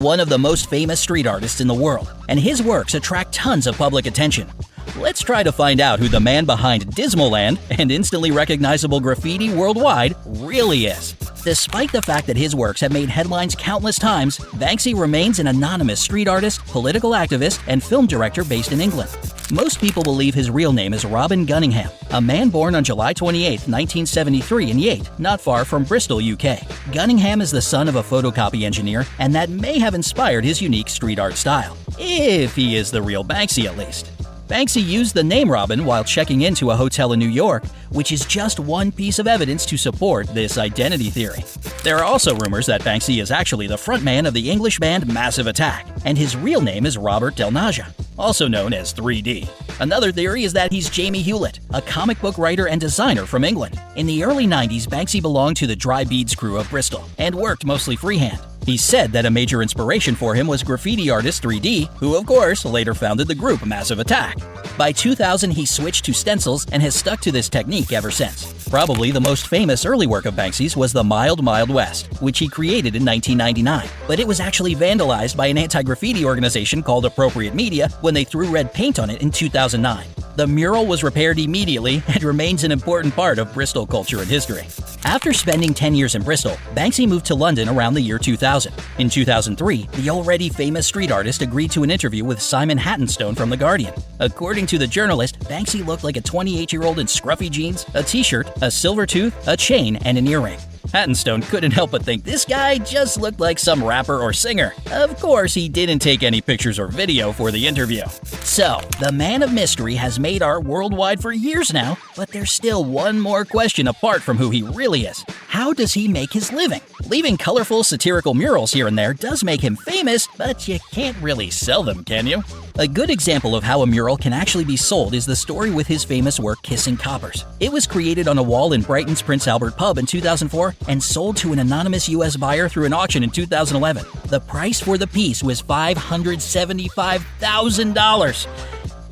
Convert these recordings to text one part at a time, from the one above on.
one of the most famous street artists in the world, and his works attract tons of public attention. Let's try to find out who the man behind Dismaland and instantly recognizable graffiti worldwide really is. Despite the fact that his works have made headlines countless times, Banksy remains an anonymous street artist, political activist, and film director based in England. Most people believe his real name is Robin Gunningham, a man born on July 28, 1973 in Yate, not far from Bristol, UK. Gunningham is the son of a photocopy engineer, and that may have inspired his unique street art style. If he is the real Banksy, at least. Banksy used the name Robin while checking into a hotel in New York, which is just one piece of evidence to support this identity theory. There are also rumors that Banksy is actually the frontman of the English band Massive Attack, and his real name is Robert Del Naja, also known as 3D. Another theory is that he's Jamie Hewlett, a comic book writer and designer from England. In the early 90s, Banksy belonged to the Dry Beads crew of Bristol and worked mostly freehand. He said that a major inspiration for him was graffiti artist 3D, who of course later founded the group Massive Attack. By 2000, he switched to stencils and has stuck to this technique ever since. Probably the most famous early work of Banksy's was the Mild Mild West, which he created in 1999. But it was actually vandalized by an anti-graffiti organization called Appropriate Media when they threw red paint on it in 2009. The mural was repaired immediately and remains an important part of Bristol culture and history. After spending 10 years in Bristol, Banksy moved to London around the year 2000. In 2003, the already famous street artist agreed to an interview with Simon Hattenstone from The Guardian. According to the journalist, Banksy looked like a 28-year-old in scruffy jeans, a t-shirt, a silver tooth, a chain, and an earring. Hattenstone couldn't help but think this guy just looked like some rapper or singer. Of course, he didn't take any pictures or video for the interview. So, the man of mystery has made art worldwide for years now, but there's still one more question apart from who he really is. How does he make his living? Leaving colorful, satirical murals here and there does make him famous, but you can't really sell them, can you? A good example of how a mural can actually be sold is the story with his famous work Kissing Coppers. It was created on a wall in Brighton's Prince Albert pub in 2004 and sold to an anonymous US buyer through an auction in 2011. The price for the piece was $575,000.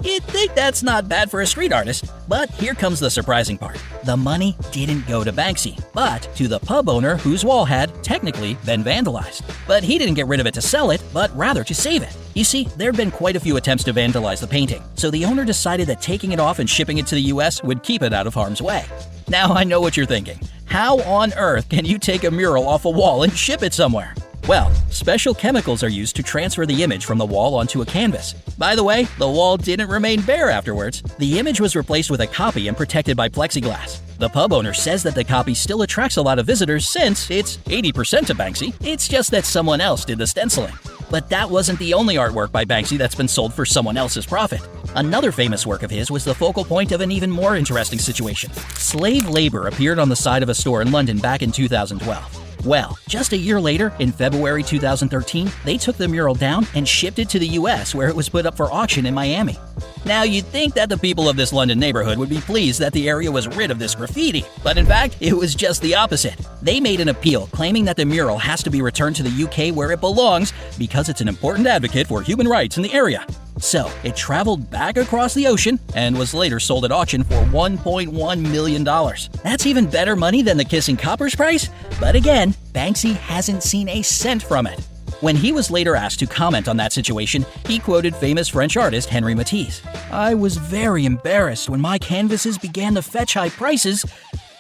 You'd think that's not bad for a street artist, but here comes the surprising part. The money didn't go to Banksy, but to the pub owner whose wall had, technically, been vandalized. But he didn't get rid of it to sell it, but rather to save it. You see, there had been quite a few attempts to vandalize the painting, so the owner decided that taking it off and shipping it to the US would keep it out of harm's way. Now I know what you're thinking. How on earth can you take a mural off a wall and ship it somewhere? Well, special chemicals are used to transfer the image from the wall onto a canvas. By the way, the wall didn't remain bare afterwards. The image was replaced with a copy and protected by plexiglass. The pub owner says that the copy still attracts a lot of visitors since it's 80% to Banksy. It's just that someone else did the stenciling. But that wasn't the only artwork by Banksy that's been sold for someone else's profit. Another famous work of his was the focal point of an even more interesting situation. Slave labor appeared on the side of a store in London back in 2012. Well, just a year later, in February 2013, they took the mural down and shipped it to the US, where it was put up for auction in Miami. Now, you'd think that the people of this London neighborhood would be pleased that the area was rid of this graffiti, but in fact, it was just the opposite. They made an appeal claiming that the mural has to be returned to the UK where it belongs because it's an important advocate for human rights in the area. So, it traveled back across the ocean and was later sold at auction for $1.1 million. That's even better money than the Kissing Coppers price, but again, Banksy hasn't seen a cent from it. When he was later asked to comment on that situation, he quoted famous French artist Henri Matisse. "I was very embarrassed when my canvases began to fetch high prices.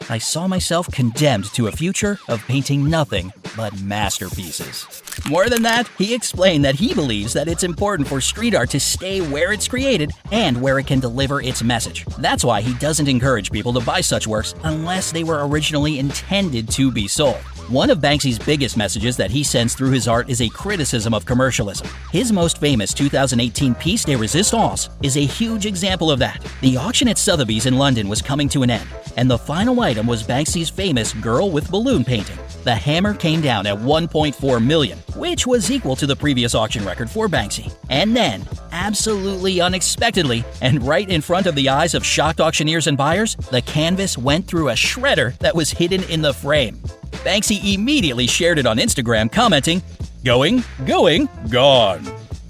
I saw myself condemned to a future of painting nothing but masterpieces." More than that, he explained that he believes that it's important for street art to stay where it's created and where it can deliver its message. That's why he doesn't encourage people to buy such works unless they were originally intended to be sold. One of Banksy's biggest messages that he sends through his art is a criticism of commercialism. His most famous 2018 piece de resistance is a huge example of that. The auction at Sotheby's in London was coming to an end, and the final item was Banksy's famous Girl with Balloon painting. The hammer came down at $1.4 million, which was equal to the previous auction record for Banksy. And then, absolutely unexpectedly, and right in front of the eyes of shocked auctioneers and buyers, the canvas went through a shredder that was hidden in the frame. Banksy immediately shared it on Instagram, commenting, "Going, gone."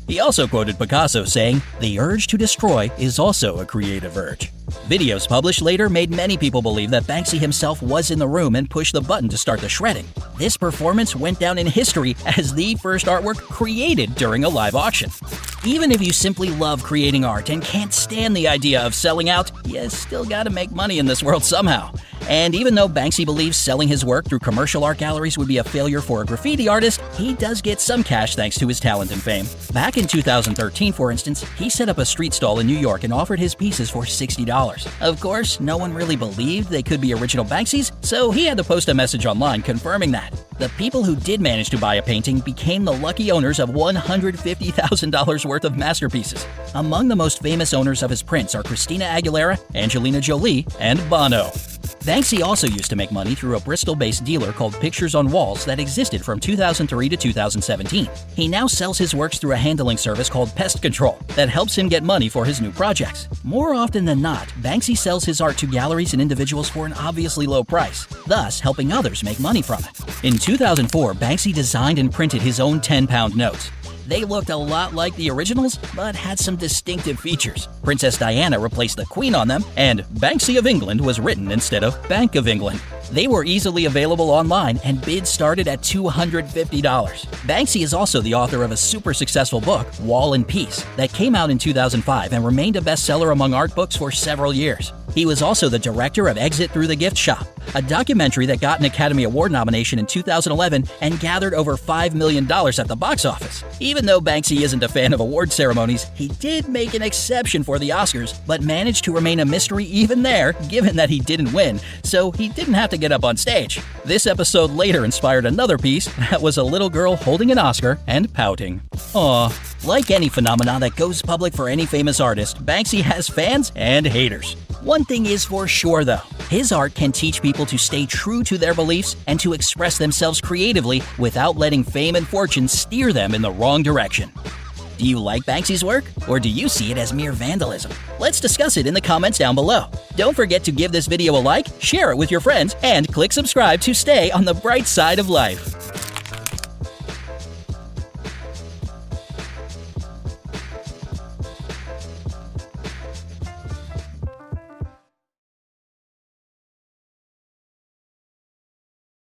He also quoted Picasso saying, "The urge to destroy is also a creative urge." Videos published later made many people believe that Banksy himself was in the room and pushed the button to start the shredding. This performance went down in history as the first artwork created during a live auction. Even if you simply love creating art and can't stand the idea of selling out, you still gotta make money in this world somehow. And even though Banksy believes selling his work through commercial art galleries would be a failure for a graffiti artist, he does get some cash thanks to his talent and fame. Back in 2013, for instance, he set up a street stall in New York and offered his pieces for $60. Of course, no one really believed they could be original Banksy's, so he had to post a message online confirming that. The people who did manage to buy a painting became the lucky owners of $150,000 worth of masterpieces. Among the most famous owners of his prints are Christina Aguilera, Angelina Jolie, and Bono. Banksy also used to make money through a Bristol-based dealer called Pictures on Walls that existed from 2003 to 2017. He now sells his works through a handling service called Pest Control that helps him get money for his new projects. More often than not, Banksy sells his art to galleries and individuals for an obviously low price, thus helping others make money from it. In 2004, Banksy designed and printed his own 10-pound notes. They looked a lot like the originals, but had some distinctive features. Princess Diana replaced the Queen on them, and Banksy of England was written instead of Bank of England. They were easily available online, and bids started at $250. Banksy is also the author of a super successful book, Wall and Peace, that came out in 2005 and remained a bestseller among art books for several years. He was also the director of Exit Through the Gift Shop, a documentary that got an Academy Award nomination in 2011 and gathered over $5 million at the box office. Even though Banksy isn't a fan of award ceremonies, he did make an exception for the Oscars, but managed to remain a mystery even there, given that he didn't win, so he didn't have to get up on stage. This episode later inspired another piece that was a little girl holding an Oscar and pouting. Aww. Like any phenomenon that goes public for any famous artist, Banksy has fans and haters. One thing is for sure though, his art can teach people to stay true to their beliefs and to express themselves creatively without letting fame and fortune steer them in the wrong direction. Do you like Banksy's work, or do you see it as mere vandalism? Let's discuss it in the comments down below. Don't forget to give this video a like, share it with your friends, and click subscribe to stay on the bright side of life.